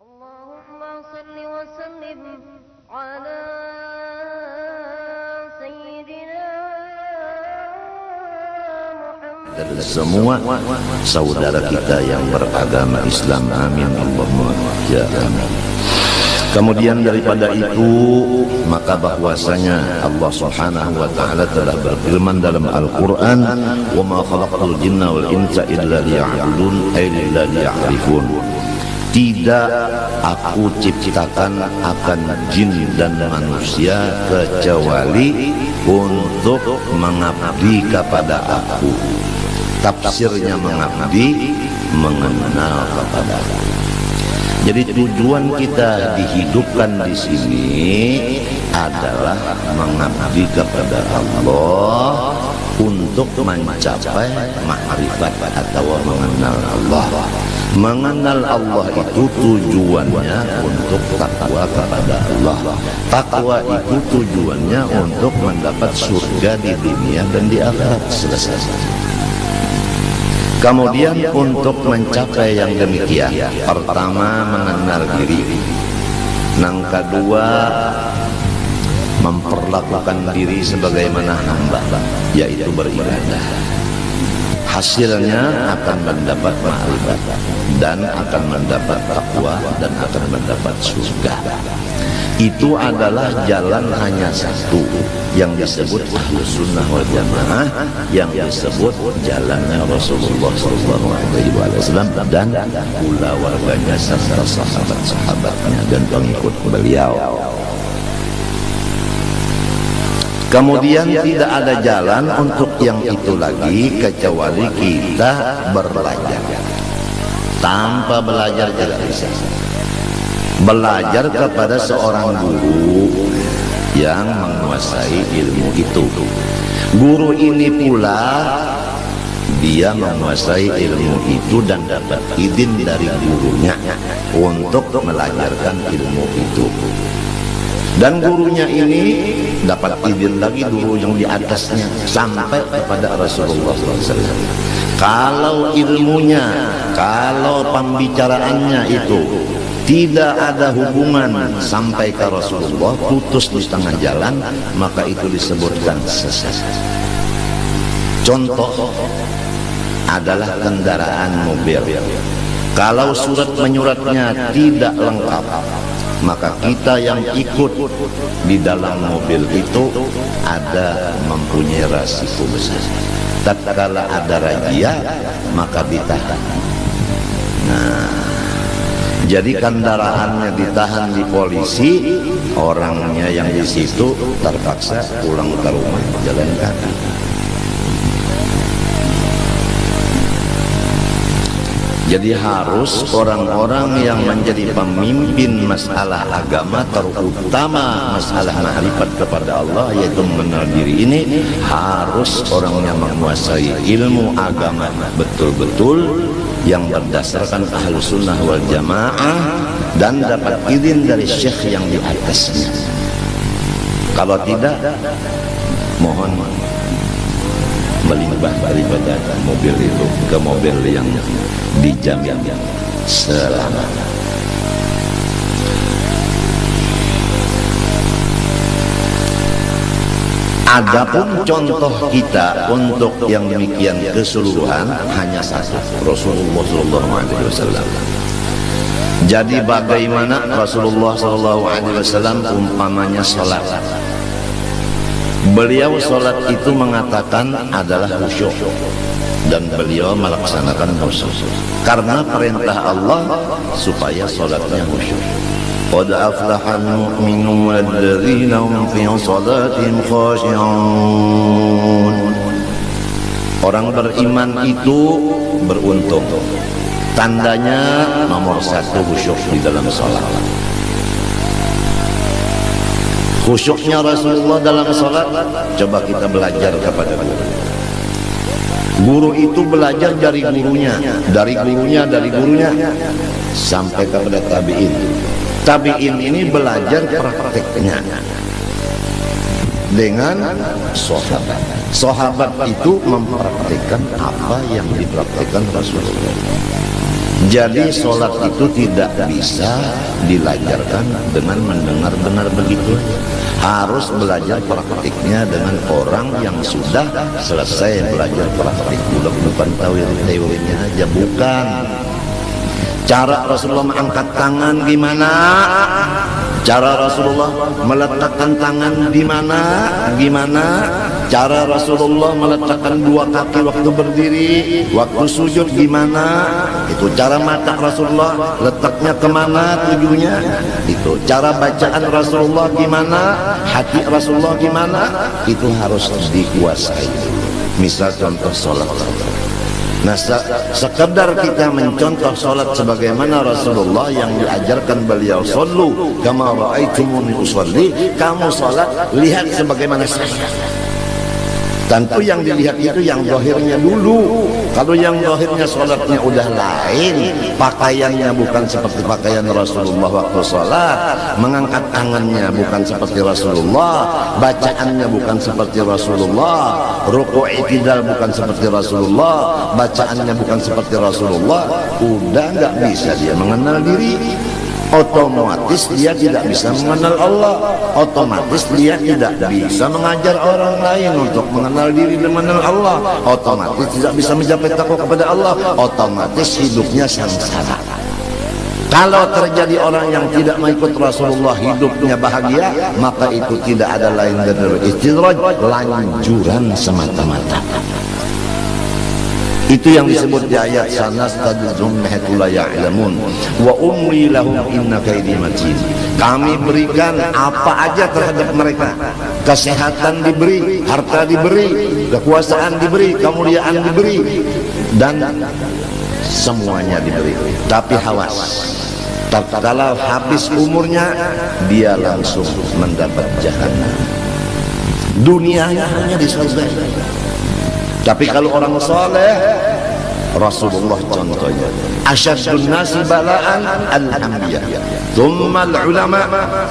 Allahumma salli wa sallim ala sayyidina Muhammad. Dan semua saudara kita yang beragama Islam, amin Allahumma ya amin. Kemudian daripada itu, maka bahwasanya Allah Subhanahu wa taala telah berfirman dalam Al-Qur'an, "Wa ma khalaqtul jinna wal insa illa liya'budun ay illa liya'rifun." Tidak aku ciptakan akan jin dan manusia kecuali untuk mengabdi kepada aku. Tafsirnya mengabdi, mengenal kepada aku. Jadi tujuan kita dihidupkan di sini adalah mengabdi kepada Allah untuk mencapai ma'rifat atau mengenal Allah. Mengenal Allah itu tujuannya untuk takwa kepada Allah. Takwa itu tujuannya untuk mendapat surga di dunia dan di akhirat. Selesai. Kemudian untuk mencapai yang demikian, pertama mengenal diri, yang kedua memperlakukan diri sebagaimana hamba, yaitu beribadah. Hasilnya akan mendapat ma'rifat dan akan mendapat takwa dan akan mendapat surga. Itu adalah jalan hanya satu yang disebut Ahlus Sunnah wal Jamaah, yang disebut jalannya Rasulullah SAW dan pula warganya serta sahabat-sahabatnya dan pengikut beliau. Kemudian tidak ada jalan untuk yang itu lagi kecuali kita belajar. Tanpa belajar tidak bisa. Belajar kepada seorang guru yang menguasai ilmu itu. Guru ini pula dia menguasai ilmu itu dan dapat izin dari gurunya untuk mengajarkan ilmu itu. Dan gurunya ini dapat izin lagi guru yang di atasnya sampai kepada Rasulullah SAW. Kalau ilmunya, kalau pembicaraannya itu tidak ada hubungan sampai ke Rasulullah, putus di tengah jalan, maka itu disebutkan sesat. Contoh adalah kendaraan mobil. Kalau surat menyuratnya tidak lengkap, maka kita yang ikut di dalam mobil itu ada mempunyai resiko besar. Tatkala ada razia, maka ditahan. Nah, jadi kendaraannya ditahan di polisi, orangnya yang di situ terpaksa pulang ke rumah jalan kaki. Jadi harus orang-orang yang menjadi pemimpin masalah agama, terutama masalah ma'rifat kepada Allah, yaitu mengenal diri ini, harus orang yang menguasai ilmu agama betul-betul, yang berdasarkan Ahlus Sunnah wal Jamaah dan dapat izin dari syekh yang di atasnya. Kalau tidak, mohon melimpah daripada mobil itu ke mobil yang dijamin selamat. Adapun contoh kita untuk yang demikian keseluruhan hanya satu, Rasulullah SAW. Jadi bagaimana Rasulullah SAW umpamanya sholat? Beliau sholat itu mengatakan adalah khusyuk, dan beliau melaksanakan khusyuk karena perintah Allah supaya sholatnya khusyuk. Qad aflahal mu'minun walladzina hum fi shalatihim khashi'un. Orang beriman itu beruntung. Tandanya nomor satu khusyuk di dalam sholat. Khusyuknya Rasulullah dalam sholat, coba kita belajar kepada guru. Guru itu belajar dari gurunya, dari gurunya sampai kepada tabi'in. Tabi'in ini belajar prakteknya. dengan sahabat. Sahabat itu mempraktikkan apa yang dipraktikkan Rasulullah. Jadi sholat itu tidak bisa dilajarkan dengan mendengar-dengar begitu. Harus belajar praktiknya dengan orang yang sudah selesai belajar praktik. Bukan teorinya aja, bukan. Cara Rasulullah mengangkat tangan gimana? Cara Rasulullah meletakkan tangan di mana? Gimana? Cara Rasulullah meletakkan dua kaki waktu berdiri, waktu sujud gimana? Itu cara mata Rasulullah, letaknya kemana tujuhnya? Itu cara bacaan Rasulullah gimana? Hati Rasulullah gimana? Itu harus dikuasai. Misal contoh sholat. Nah, sekedar kita mencontoh sholat sebagaimana Rasulullah yang diajarkan beliau, shollu kama ra'aitumuni usolli, kamu sholat lihat sebagaimana saya. Tentu yang dilihat itu yang zahirnya dulu. Kalau yang zahirnya sholatnya udah lain, pakaiannya bukan seperti pakaian Rasulullah waktu sholat, mengangkat tangannya bukan seperti Rasulullah, bacaannya bukan seperti Rasulullah, ruku' i'tidal bukan seperti Rasulullah, bacaannya bukan seperti Rasulullah, udah nggak bisa dia mengenal diri. Otomatis dia tidak bisa mengenal Allah. Otomatis dia tidak bisa mengajar orang lain untuk mengenal diri dan mengenal Allah. Otomatis tidak bisa mencapai takwa kepada Allah. Otomatis hidupnya sengsara. Kalau terjadi orang yang tidak mengikut Rasulullah hidupnya bahagia, maka itu tidak ada lain dari istidraj, lanjuran semata-mata. Itu yang disebut di ayat sanastadrijuhum min haitsu la ya'lamun wa umli lahum inna kaidi matin. Kami berikan apa aja terhadap mereka. Kesehatan diberi, harta diberi, kekuasaan diberi, kemuliaan diberi, dan semuanya diberi. Tapi hawas. Tatkala habis umurnya, dia langsung mendapat jahanam. Dunianya hanya di surga. Tapi kalau orang saleh, Rasulullah contohnya, asyaddun nasi bala'an al-anbiya, thumma al-ulama,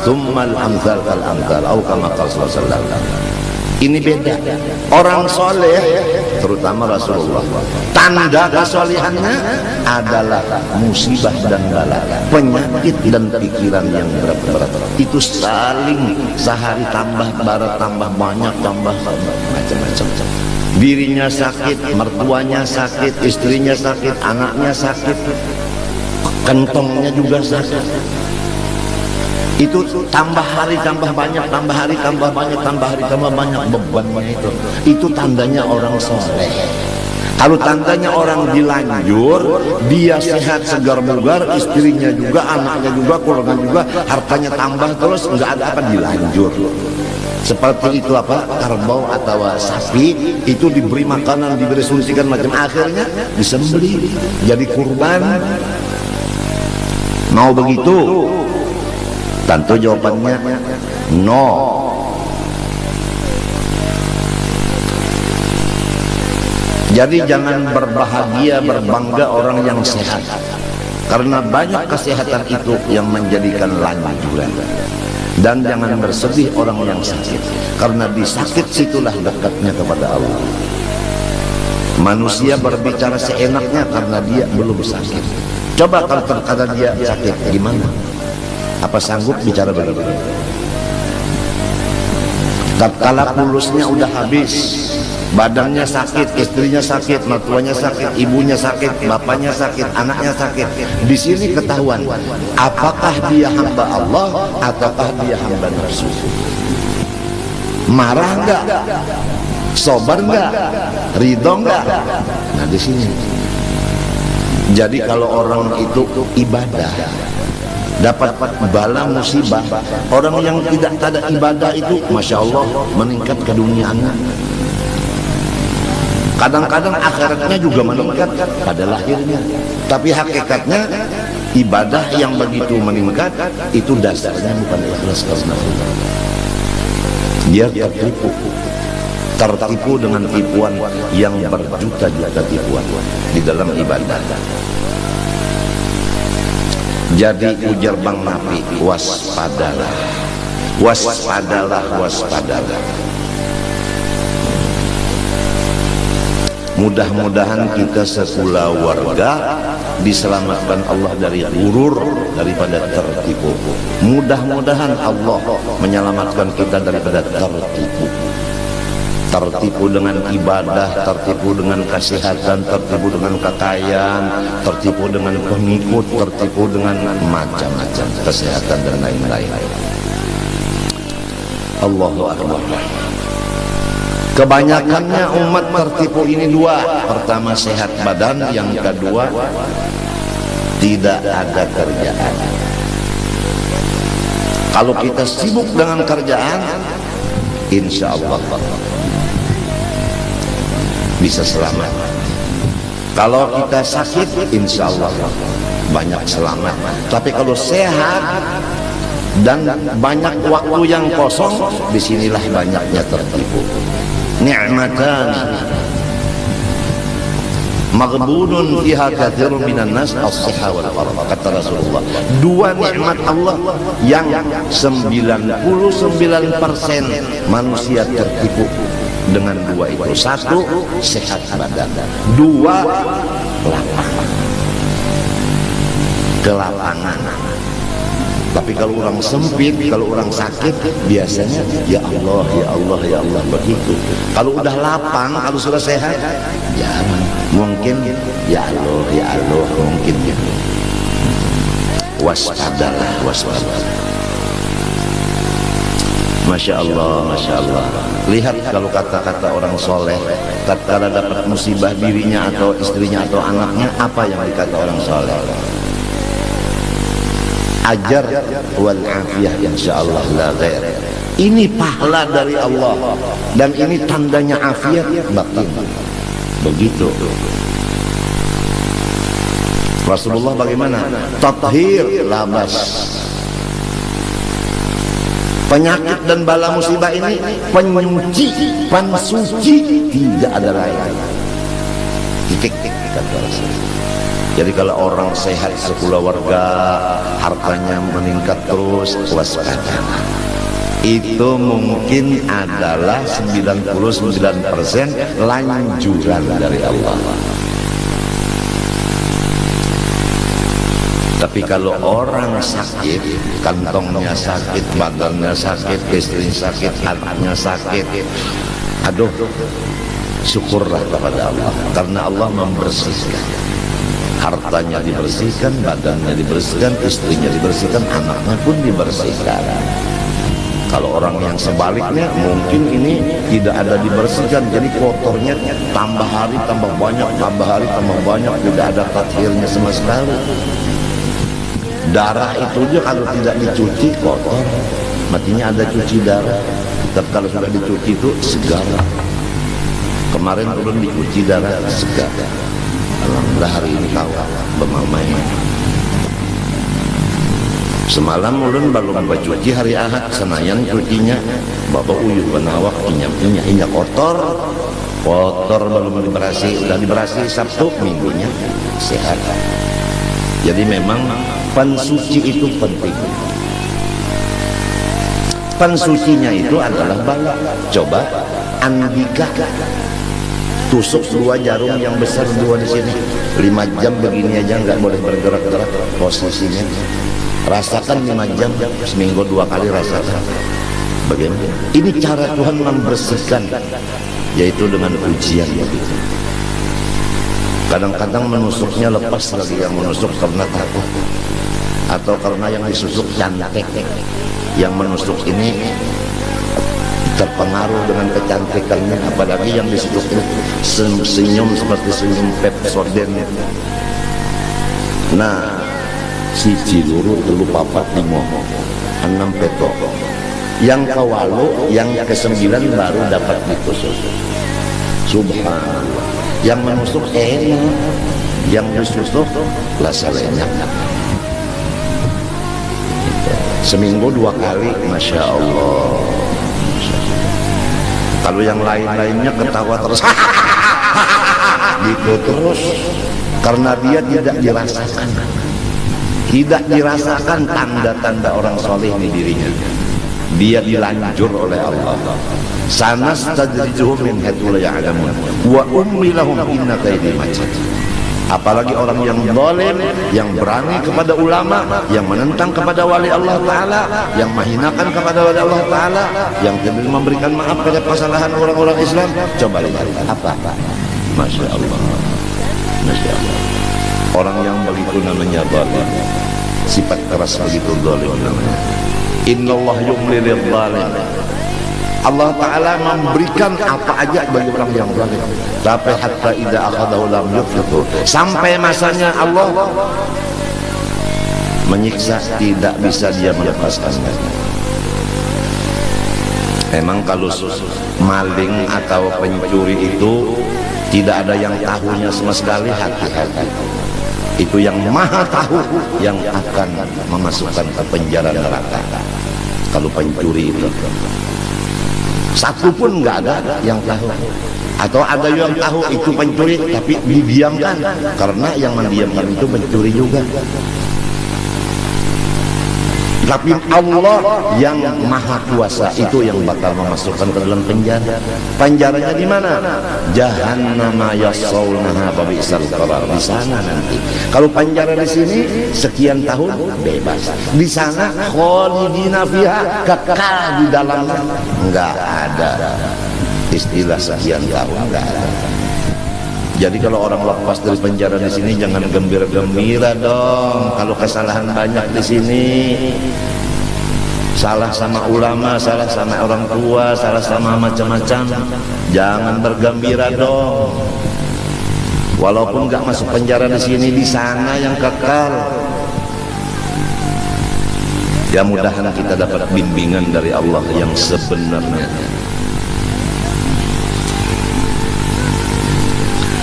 thumma al-amthal fal-amthal, atau kama qala sallallahu alaihi wasallam. Ini beda. Orang saleh, terutama Rasulullah, tanda kesolehannya adalah musibah dan bala, penyakit dan pikiran yang berat-berat. Itu saling sehari tambah barat, tambah banyak, tambah macam-macam. Dirinya sakit, mertuanya sakit, istrinya sakit, anaknya sakit, kantongnya juga sakit. Itu tambah hari tambah banyak, tambah hari tambah banyak, tambah hari tambah banyak bebannya itu. Itu tandanya orang soleh. Kalau tandanya orang dilanjur, dia sehat segar bugar, istrinya juga, anaknya juga, keluarga juga, hartanya tambah terus, nggak ada apa, dilanjur. Seperti itu apa, kerbau atau sapi itu diberi makanan, diberi suntikan macam, akhirnya disembelih jadi kurban. Mau begitu? Tentu jawabannya no. Jadi jangan berbahagia, berbangga orang yang sehat, karena banyak kesehatan itu yang menjadikan lanjuran. Dan jangan bersedih orang yang sakit, karena di sakit situlah dekatnya kepada Allah. Manusia berbicara seenaknya karena dia belum sakit. Coba kalau terkadang dia sakit, gimana? Apa sanggup bicara begitu? Tatkala pulusnya udah habis, badannya sakit, istrinya sakit, mertuanya sakit, ibunya sakit, bapaknya sakit, anaknya sakit. Di sini ketahuan apakah dia hamba Allah ataukah dia hamba nafsu. Marah enggak? Sabar enggak? Ridho enggak? Nah di sini. Jadi kalau orang itu ibadah, dapat bala musibah, orang yang tidak ada ibadah itu Masya Allah meningkat keduniaannya. Kadang-kadang akhiratnya juga meningkat pada lahirnya. Tapi hakikatnya ibadah yang begitu meningkat itu dasarnya bukan ikhlas karena Allah. Dia tertipu dengan tipuan yang berjuta-juta tipuan di dalam ibadah. Jadi ujar Bang Nabi, waspadalah, waspadalah, waspadalah. Mudah-mudahan kita sekulawarga diselamatkan Allah dari gurur, daripada tertipu. Mudah-mudahan Allah menyelamatkan kita daripada tertipu. Tertipu dengan ibadah, tertipu dengan kesehatan, tertipu dengan kekayaan, tertipu dengan pengikut, tertipu dengan macam-macam kesehatan dan lain-lain. Allahu Akbar. Kebanyakannya umat tertipu ini dua. Pertama, sehat badan. Yang kedua, tidak ada kerjaan. Kalau kita sibuk dengan kerjaan, insya Allah bisa selamat. Kalau kita sakit, insya Allah banyak selamat. Tapi kalau sehat dan banyak waktu yang kosong, disinilah banyaknya tertipu. Ni'matan maghbunun fiha katsirun minan nas as-sihha wal faragh, kata Rasulullah. Dua nikmat Allah yang 99% manusia tertipu dengan dua itu. Satu, sehat badan. Dua, lapangan. Kelapangan. Tapi kalau orang sempit, kalau orang sakit, biasanya ya Allah, ya Allah, ya Allah, begitu. Kalau udah lapang, kalau sudah sehat, ya mungkin ya Allah, ya Allah, mungkin ya. Waspadalah, waspada. Masya Allah, Masya Allah. Lihat kalau kata-kata orang soleh, tatkala dapat musibah dirinya atau istrinya atau anaknya, apa yang dikata orang soleh? Ajar wal afiyah insyaallah la ghair. Ini pahala dari Allah dan ini tandanya afiat batin. Begitu. Rasulullah bagaimana? Tathhir labas. Penyakit dan bala musibah ini penyuci, pensuci, tidak ada lain. Titik kata Rasulullah. Jadi kalau orang sehat sekulawarga, hartanya meningkat terus, waspada. Itu mungkin adalah 99% lanjuran dari Allah. Tapi kalau orang sakit, kantongnya sakit, badannya sakit, istrinya sakit, anaknya sakit, aduh, syukurlah kepada Allah, karena Allah membersihkan. Hartanya dibersihkan, badannya dibersihkan, istrinya dibersihkan, anaknya pun dibersihkan. Kalau orang yang sebaliknya, mungkin ini tidak ada dibersihkan, jadi kotornya tambah hari tambah banyak, tambah hari tambah banyak, tidak ada tathirnya sama sekali. Darah itu aja kalau tidak dicuci kotor, matinya ada cuci darah. Tapi kalau sudah dicuci itu segar. Kemarin turun dicuci darah segar. Alhamdulillah hari ini tahu bermamai. Semalam ulun belum cuci hari Ahad, Senayan cucinya bapak uyuh benawak inya kotor belum diberasi, udah diberasi Sabtu minggunya sehat. Jadi memang pensuci itu penting. Pensucinya itu adalah bala. Coba Andika tusuk dua jarum yang besar dua di sini, 5 jam begini aja nggak boleh bergerak-gerak posisinya. Rasakan 5 jam, seminggu 2 kali rasakan. Bagaimana? Ini cara Tuhan membersihkan, yaitu dengan ujian begitu. Kadang-kadang menusuknya lepas lagi, yang menusuk karena takut atau karena yang disusuk cantik. Yang menusuk ini terpengaruh dengan kecantikannya, apalagi yang disusuk ini senyum seperti senyum Pepsodent. Nah, siji luru telu papat limo 6 peto. Yang kewalu, yang ke-9 baru dapat ditusuk. Subhanallah. Yang menusuk enak, yang disusuk lah salahnya. Seminggu 2 kali, Masya Allah. Kalau yang lain-lainnya ketawa terus gitu terus, karena dia tidak dirasakan tanda-tanda orang soleh di dirinya. dia dilanjur oleh Allah. Sanastadrijuhum min haitsu la ya'lamun wa umli lahum inna kaydi matin. Apalagi orang yang zalim, yang berani kepada ulama, yang menentang kepada wali Allah Ta'ala, yang menghinakan kepada wali Allah Ta'ala, yang tidak memberikan maaf pada kesalahan orang-orang Islam. Coba lihat apa? Masya Allah, Masya Allah. Orang yang begitu namanya zalim, sifat keras begitu zalim namanya. Innallah yumli lidh-dhalim. Allah Ta'ala memberikan apa aja bagi orang yang zalim, tapi hatta idza akhadahu lam yuflitu, sampai masanya Allah menyiksa tidak bisa dia melepaskannya. Emang kalau maling atau pencuri itu tidak ada yang tahunya sama sekali, hati-hati. Itu yang maha tahu yang akan memasukkan ke penjara neraka. Kalau pencuri itu satu pun nggak ada yang tahu, atau ada yang tahu itu pencuri tapi didiamkan, karena yang mendiamkan itu pencuri juga. Tapi Allah yang maha kuasa itu yang bakal memasukkan ke dalam penjara. Penjaranya di mana? Jahannama yaslaunaha fabi'sal qarar. Di sana nanti. Kalau penjara di sini sekian tahun bebas. Di sana khalidina fiha, kekal di dalamnya. Enggak ada istilah sekian tahun, enggak ada. Jadi kalau orang lepas dari penjara di sini jangan gembira-gembira dong. Kalau kesalahan banyak di sini, salah sama ulama, salah sama orang tua, salah sama macam-macam, jangan bergembira dong. Walaupun nggak masuk penjara di sini, di sana yang kekal. Ya mudahan kita dapat bimbingan dari Allah yang sebenarnya.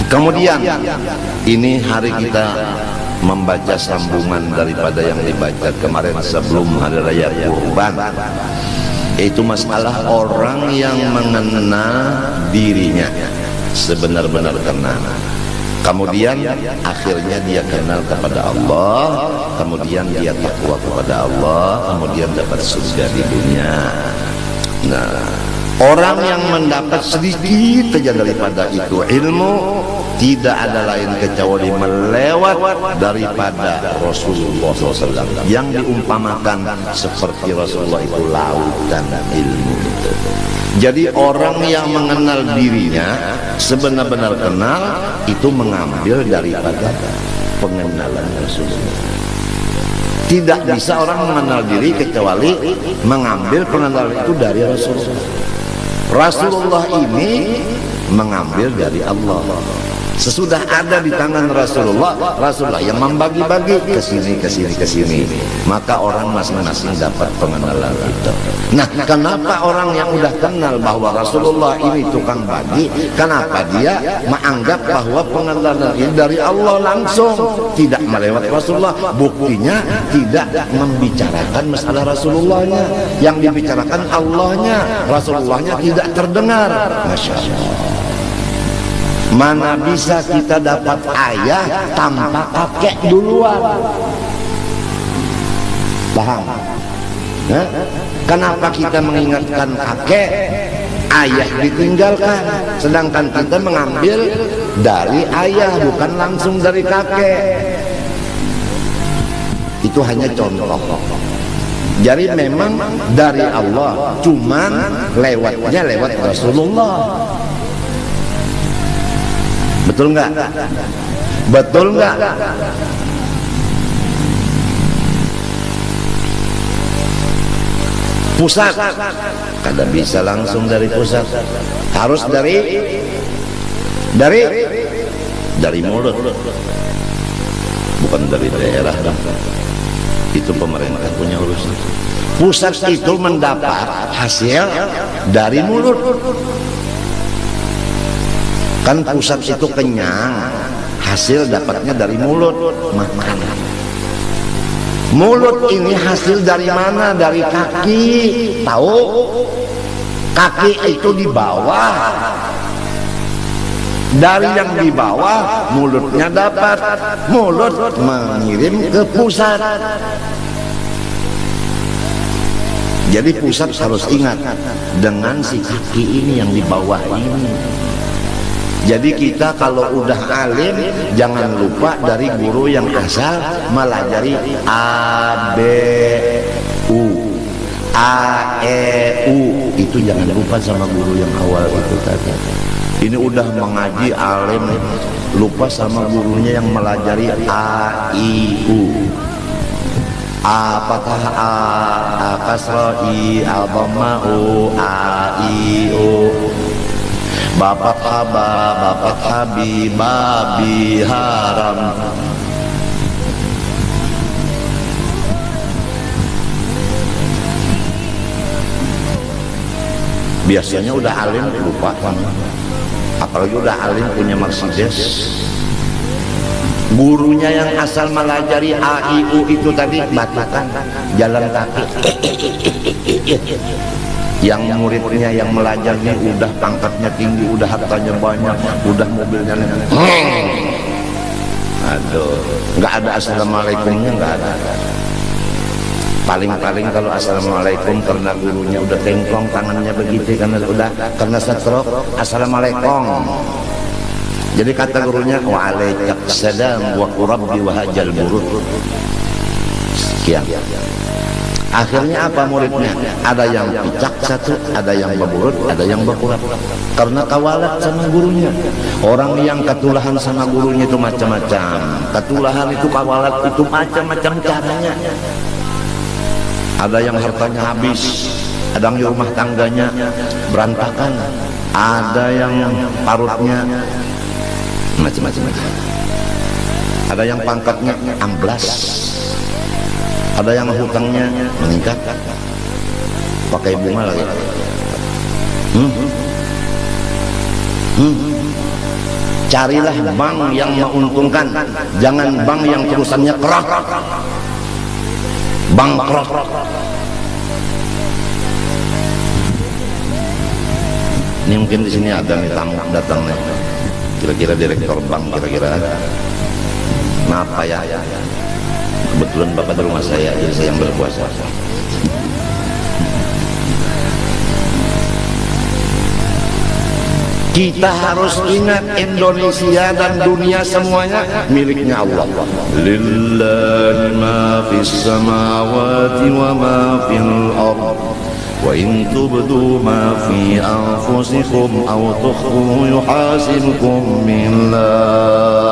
Kemudian ini hari kita membaca sambungan daripada yang dibaca kemarin sebelum hari raya Kurban, yaitu masalah orang yang mengenal dirinya sebenar-benar kenal, kemudian akhirnya dia kenal kepada Allah, kemudian dia takwa kepada Allah, kemudian dapat surga di dunia. Nah, orang yang mendapat sedikit saja daripada itu ilmu, tidak ada lain kecuali melewat daripada Rasulullah SAW yang diumpamakan seperti Rasulullah itu lautan ilmu itu. Jadi orang yang mengenal dirinya sebenar-benar kenal itu mengambil daripada pengenalan Rasulullah. Tidak bisa orang mengenal diri kecuali mengambil pengenalan itu dari Rasulullah. Rasulullah ini mengambil dari Allah. Sesudah ada di tangan Rasulullah, Rasulullah yang membagi-bagi ke sini, ke sini, ke sini. Maka orang masing-masing dapat pengenalan itu. Nah, kenapa orang yang udah kenal bahwa Rasulullah ini tukang bagi, kenapa dia menganggap bahwa pengenalan ini dari Allah langsung, tidak melewat Rasulullah? Buktinya tidak membicarakan masalah Rasulullahnya, yang dibicarakan Allahnya, Rasulullahnya tidak terdengar. Masya Allah. Mana bisa kita dapat ayah tanpa kakek duluan? Paham? Nah, kenapa kita mengingatkan kakek, ayah ditinggalkan, sedangkan kita mengambil dari ayah bukan langsung dari kakek? Itu hanya contoh. Jadi memang dari Allah, cuman lewatnya lewat Rasulullah. Betul nggak? Betul nggak? Pusat kada bisa langsung dari pusat, harus dari mulut, bukan dari daerah. Itu pemerintah punya urusan. Pusat itu mendapat hasil dari mulut. Kan pusat itu kenyang, hasil dapatnya dari mulut, makan. Mulut ini hasil dari mana? Dari kaki. Tahu? Kaki itu di bawah. Dari yang di bawah, mulutnya dapat. Mulut mengirim ke pusat. Jadi pusat harus ingat dengan si kaki ini yang di bawah ini. Jadi kita kalau udah alim jangan lupa dari guru yang asal melajari A, B, U, A, E, U. Itu jangan lupa sama guru yang awal itu tadi. Ini udah mengaji alim lupa sama gurunya yang melajari A, I, U. A patah A kasrah I, A dhamma U, A, I, U. Bapak haba, bapak habi, babi haram. Biasanya udah alim lupa kan. Apalagi udah alim punya Mercedes. Gurunya yang asal melajari A, I, U itu tadi batukan jalan kaki. Yang muridnya yang belajarnya udah pangkatnya tinggi, udah hartanya banyak, udah mobilnya aduh, nggak ada assalamualaikumnya, nggak ada. Paling-paling kalau assalamualaikum karena gurunya udah tengkong tangannya begitu karena stroke, assalamualaikum. Jadi kata gurunya waalaikumsalam wa rabbi wa hajal burud. Sekian. Akhirnya apa muridnya? Ada yang picak satu, ada yang berburut, ada yang berkurang. Karena kawalat sama gurunya. Orang yang ketulahan sama gurunya itu macam-macam. Ketulahan itu kawalat itu macam-macam caranya. Ada yang hartanya habis, ada yang rumah tangganya berantakan, ada yang parutnya macam-macam. Ada yang pangkatnya amblas. Ada yang hutangnya meningkat, pakai bunga lagi. Carilah bank yang menguntungkan, jangan bank yang terusannya kerak, bangkrut. Ini mungkin di sini ada nih tamu datang nih. Kira-kira direktur bank kira-kira. Kenapa ya? Kebetulan bapak di rumah saya, jadi saya yang berpuasa. Kita harus ingat Indonesia dan dunia semuanya miliknya Allah. Lillahi ma fis samawati wa ma fil ardh. Wa in tubdu ma fi anfusikum aw tukhfuhu yuhasibkum billah.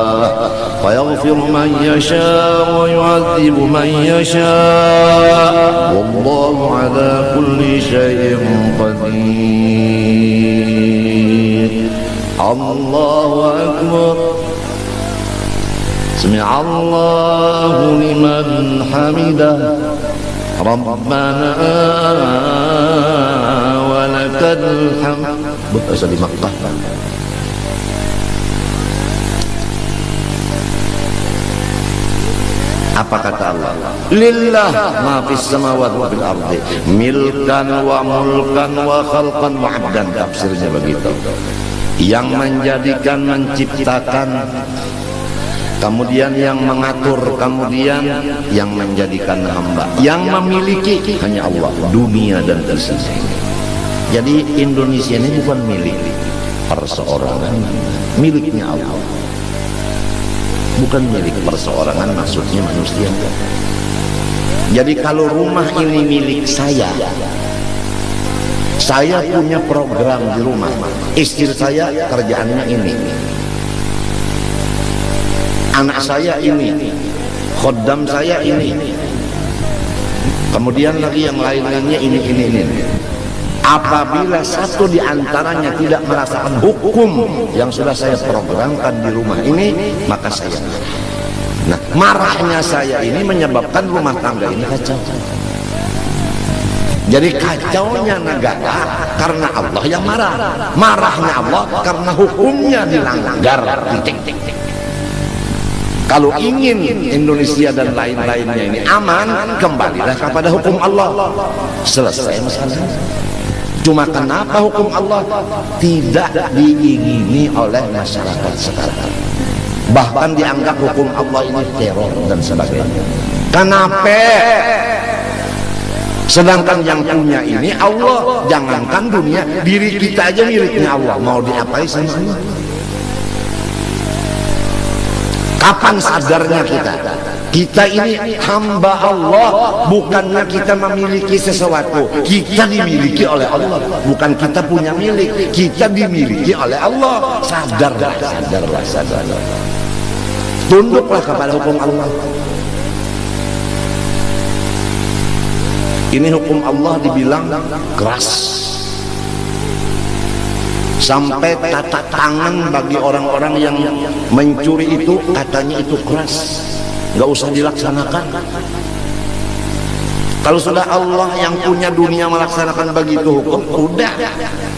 فيغفر من يشاء ويعذب من يشاء والله على كل شيء قدير. الله أكبر. سمع الله لمن حمده ربنا ولك الحمد. Bahasa di Makkah. Apa kata Allah? Lillah ma fis samawati wa fil ardi milkan wa mulkan wa khalqan wa abdan. Tafsirnya begitu. Yang menjadikan, menciptakan, kemudian yang mengatur, kemudian yang menjadikan hamba. Yang memiliki hanya Allah, dunia dan isinya. Jadi Indonesia ini bukan milik perseorangan, miliknya Allah. Bukan milik perseorangan, maksudnya manusia. Jadi kalau rumah ini milik saya punya program di rumah. Istri saya kerjaannya ini, anak saya ini, khodam saya ini, kemudian lagi yang lain-lainnya ini. Apabila satu di antaranya tidak merasakan hukum yang sudah saya programkan di rumah ini, maka saya marah. Nah, marahnya saya ini menyebabkan rumah tangga ini kacau. Jadi kacaunya negara karena Allah yang marah, marahnya Allah karena hukumnya dilanggar. Kalau ingin Indonesia dan lain-lainnya ini aman, kembalilah kepada hukum Allah. Selesai masalah. Cuma kenapa hukum Allah tidak diingini oleh masyarakat sekarang? Bahkan dianggap hukum Allah ini teror dan sebagainya. Kenapa? Sedangkan yang punya ini Allah. Jangankan dunia, diri kita aja miliknya Allah. Mau diapain sama Allah? Kapan sadarnya kita? Kita ini hamba Allah, bukannya kita memiliki sesuatu. Kita dimiliki oleh Allah, bukan kita punya milik. Kita dimiliki oleh Allah. Sadarlah, sadarlah, sadarlah. Tunduklah kepada hukum Allah. Ini hukum Allah dibilang keras. Sampai tata tangan bagi orang-orang yang mencuri itu katanya itu keras, nggak usah dilaksanakan. Kalau sudah Allah yang punya dunia melaksanakan begitu hukum, udah.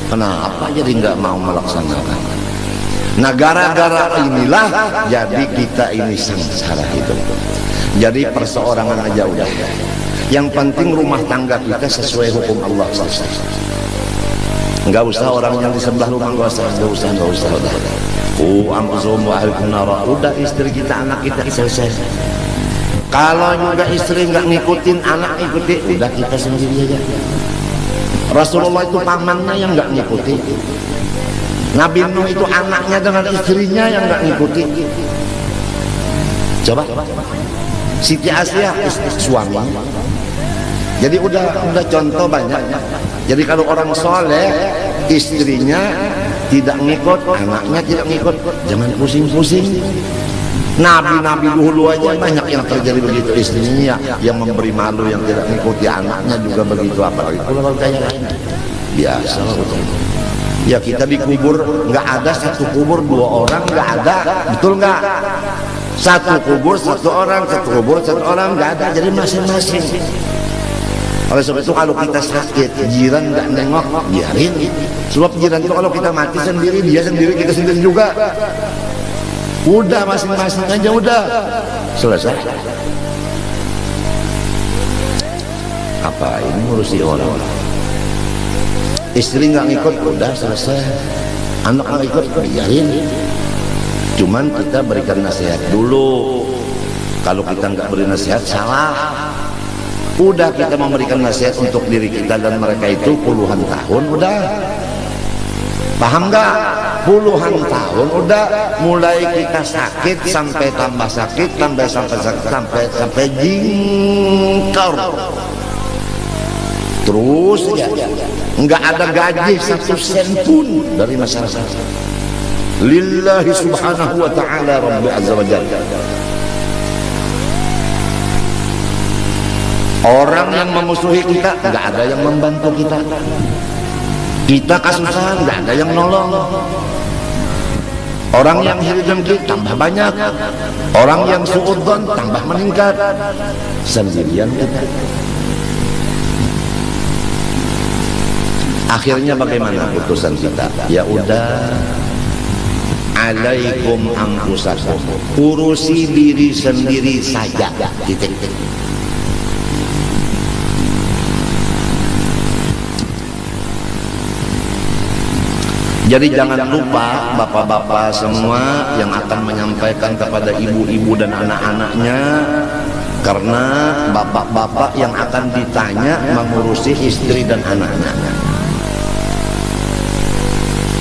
Kenapa jadi nggak mau melaksanakan? Nah, gara-gara inilah jadi kita ini sengsara hidup. Jadi perseorangan aja udah. Yang penting rumah tangga kita sesuai hukum Allah selesai. Enggak usah orang yang di sebelah rumah, enggak usah. Anfusum wa ahlikum nara. Udah istri kita, anak kita selesai. Kalau juga istri enggak ngikutin, anak ikuti, udah kita sendiri aja. Rasulullah itu pamannya yang enggak ngikuti. Nabi Nuh itu anaknya dengan istrinya yang enggak ngikuti. Coba. Siti Asia suami. Jadi udah contoh banyak. Jadi kalau orang soleh, istrinya tidak ngikut, anaknya tidak ngikut, jangan pusing-pusing. Nabi-nabi dulu aja banyak yang terjadi begitu, istrinya yang memberi malu, yang tidak ngikuti, anaknya juga begitu. Apalagi kalau kayak lain, biasa lah. Ya kita dikubur, nggak ada satu kubur dua orang, nggak ada, betul nggak? Satu kubur satu orang, satu kubur satu orang, nggak ada. Jadi masing-masing. Oleh sebab itu kalau kita sakit, jiran nggak nengok, biarin. Sebab jiran itu kalau kita mati sendiri, dia sendiri, kita sendiri juga. Udah masing-masing aja, udah selesai. Apa ini ngurusi orang? Istri nggak ngikut, udah selesai. Anak nggak ikut, biarin. Cuman kita berikan nasihat dulu. Kalau kita nggak beri nasihat, salah. Udah kita memberikan nasihat untuk diri kita dan mereka itu puluhan tahun, udah. Paham nggak? Puluhan tahun udah, mulai kita sakit sampai tambah sakit, sampai jingkar. Terus ya, nggak ada gaji satu sen pun dari masyarakat. Lillahi subhanahu wa ta'ala Rabbi azza wa jalla. Orang yang memusuhi kita, nggak ada yang membantu kita. Kita kesusahan, nggak ada yang nolong. Orang yang hidup kita tambah banyak. Orang yang suudzon tambah meningkat. Sendirian kita. Akhirnya bagaimana putusan kita? Ya udah, alaikum anfusakum, urusi diri sendiri saja. Titik. Jadi jangan lupa bapak-bapak semua yang akan menyampaikan kepada ibu-ibu dan anak-anaknya, karena bapak-bapak yang akan ditanya mengurusi istri dan anak-anak.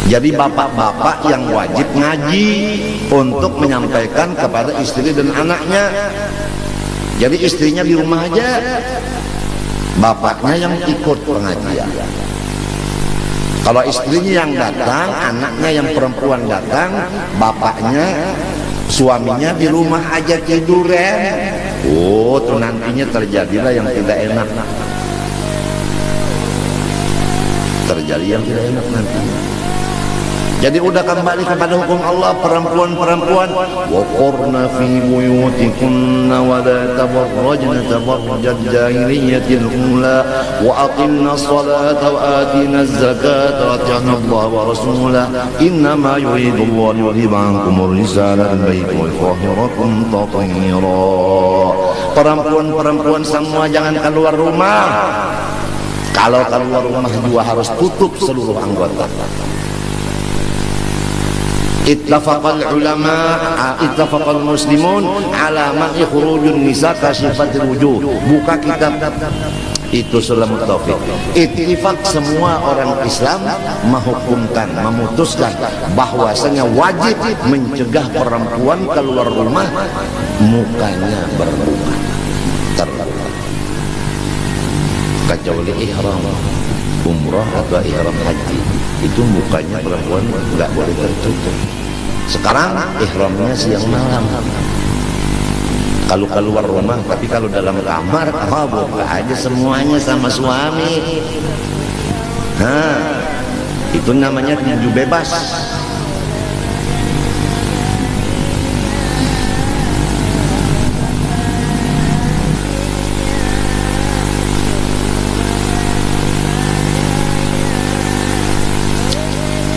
Jadi bapak-bapak yang wajib ngaji untuk menyampaikan kepada istri dan anaknya. Jadi istrinya di rumah aja, bapaknya yang ikut pengajian. Kalau istrinya yang datang, anaknya yang perempuan datang, bapaknya, suaminya di rumah aja tiduran. Oh, tuh nantinya terjadilah yang tidak enak. Terjadi yang tidak enak nantinya. Jadi udah kembali kepada hukum Allah, perempuan-perempuan waqurna fi buyutikunna wa la tabarrajna tabarrujal jahiliyatil ula wa aqimna sholata wa atina zakata wa ata'na Allah wa rasulah innama yuridu Allah liyudhiba ankum ar-rijala al-bayti wa yutahhirakum tatheera. Perempuan-perempuan semua jangan keluar rumah. Kalau keluar rumah juga harus tutup seluruh anggota. Ittafaqal ulama, ittafaqal muslimun ala man ikhrujun nisa kashifatil wujuh. Buka kitab Itu sulam taufik. Ittifaq semua orang Islam menghukumkan, memutuskan bahwasanya wajib mencegah perempuan keluar rumah mukanya berbuka terbuka, kecuali ihram umrah atau ihram haji, itu mukanya perempuan nggak boleh tertutup. Sekarang ihramnya siang malam. Kalau keluar rumah, tapi kalau dalam kamar, buka aja semuanya sama suami. Nah, itu namanya tinju bebas.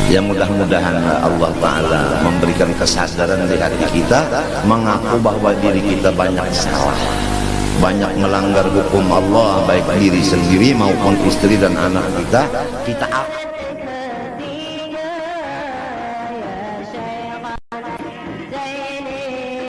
Ya mudah-mudahan Allah Ta'ala memberikan kesadaran di hati kita, mengaku bahwa diri kita banyak salah, banyak melanggar hukum Allah, baik diri sendiri maupun istri dan anak kita